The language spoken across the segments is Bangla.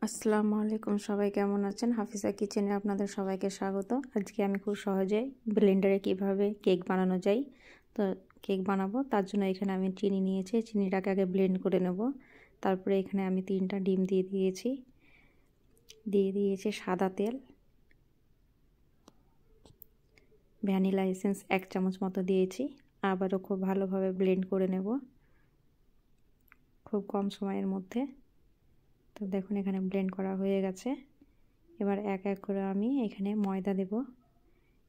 আসসালামু আলাইকুম, সবাই কেমন আছেন? হাফিজা কিচেনে আপনাদের সবাইকে স্বাগত। আজকে আমি খুব সহজে ব্লেন্ডারে কিভাবে কেক বানানো যায় তো কেক বানাবো। তার জন্য এখানে আমি চিনি নিয়েছি, চিনিটাকে আগে ব্লেন্ড করে নেব। তারপরে এখানে আমি 3টা ডিম দিয়ে দিয়েছি সাদা তেল, ভ্যানিলা এসেন্স 1 চামচ মতো দিয়েছি। আবারও খুব ভালোভাবে ব্লেন্ড করে নেব খুব কম সময়ের মধ্যে। তো দেখুন এখানে ব্লেন্ড করা হয়ে গেছে। এবার এক এক করে আমি এখানে ময়দা দেব।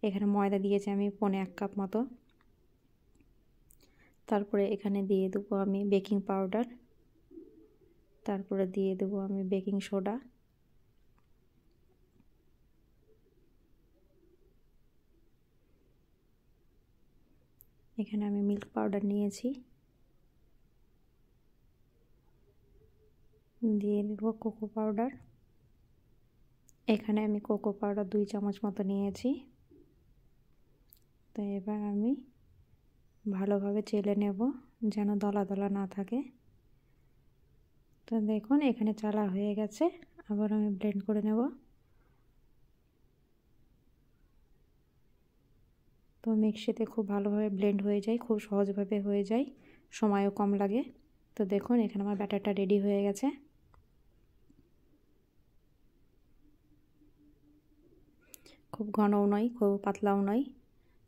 এখানে ময়দা দিয়েছি আমি 1.25 কাপ মতো। তারপরে এখানে দিয়ে দেবো আমি বেকিং পাউডার, তারপরে দিয়ে দেবো আমি বেকিং সোডা, এখানে আমি মিল্ক পাউডার নিয়েছি, দিয়ে দেবো কোকো পাউডার। এখানে আমি কোকো পাউডার 2 চামচ মতো নিয়েছি। তো এবার আমি ভালোভাবে চেলে নেব যেন দলা দলা না থাকে। তো দেখুন এখানে চালা হয়ে গেছে। আবার আমি ব্লেন্ড করে নেব। তো মিক্সিতে খুব ভালোভাবে ব্লেন্ড হয়ে যায়, খুব সহজভাবে হয়ে যায়, সময়ও কম লাগে। তো দেখুন এখানে আমার ব্যাটারটা রেডি হয়ে গেছে। খুব ঘনও নয়, খুব পাতলাও নয়।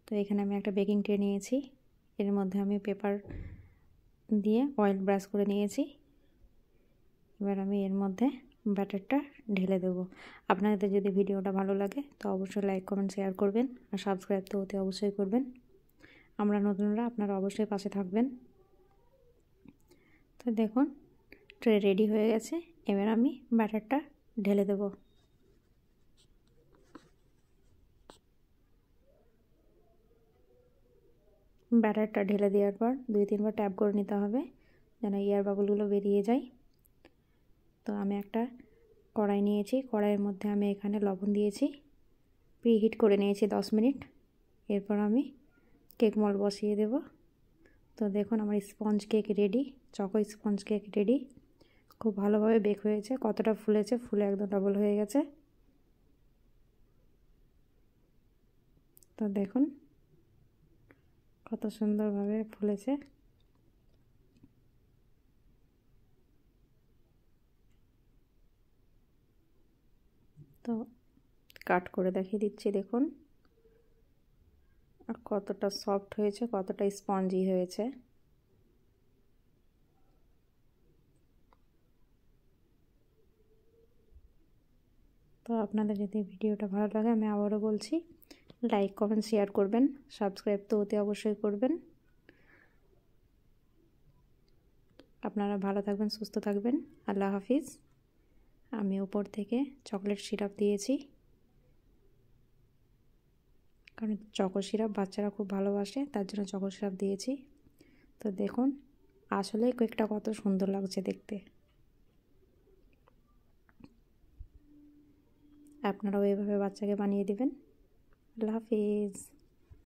তো এখানে আমি একটা বেকিং ট্রে নিয়েছি, এর মধ্যে আমি পেপার দিয়ে অয়েল ব্রাশ করে নিয়েছি। এবার আমি এর মধ্যে ব্যাটারটা ঢেলে দেব। আপনাদের যদি ভিডিওটা ভালো লাগে তো অবশ্যই লাইক কমেন্ট শেয়ার করবেন, আর সাবস্ক্রাইব তো অতি অবশ্যই করবেন। আমরা নতুনরা, আপনারা অবশ্যই পাশে থাকবেন। তো দেখুন ট্রে রেডি হয়ে গেছে। এবার আমি ব্যাটারটা ঢেলে দেব। ব্যাটারটা ঢেলে দেওয়ার পর 2-3 বার ট্যাপ করে নিতে হবে যেন এয়ার বাবলগুলো বেরিয়ে যায়। তো আমি একটা কড়াই নিয়েছি, কড়াইয়ের মধ্যে আমি এখানে লবণ দিয়েছি, প্রিহিট করে নিয়েছি 10 মিনিট। এরপর আমি কেক মোল্ড বসিয়ে দেব। তো দেখুন আমার sponge cake ready, choco sponge cake ready. খুব ভালোভাবে বেক হয়েছে, কতটা ফুলেছে, ফুলে একদম ডবল হয়ে গেছে। তো দেখুন কত সুন্দরভাবে ফুলেছে। তো কাট করে দেখিয়ে দিচ্ছি, দেখুন আর কতটা সফট হয়েছে, কতটা স্পঞ্জি হয়েছে। তো আপনাদের যদি ভিডিওটা ভালো লাগে, আমি আবারও বলছি, লাইক কমেন্ট শেয়ার করবেন, সাবস্ক্রাইব তো অতি অবশ্যই করবেন। আপনারা ভালো থাকবেন, সুস্থ থাকবেন। আল্লাহ হাফিজ। আমি উপর থেকে চকলেট সিরাপ দিয়েছি, কারণ চকো সিরাপ বাচ্চারা খুব ভালোবাসে, তার জন্য চকো সিরাপ দিয়েছি। তো দেখুন আসলে কেকটা কত সুন্দর লাগছে দেখতে। আপনারাও এভাবে বাচ্চাকে বানিয়ে দিবেন। আল্লাহ হাফিজ।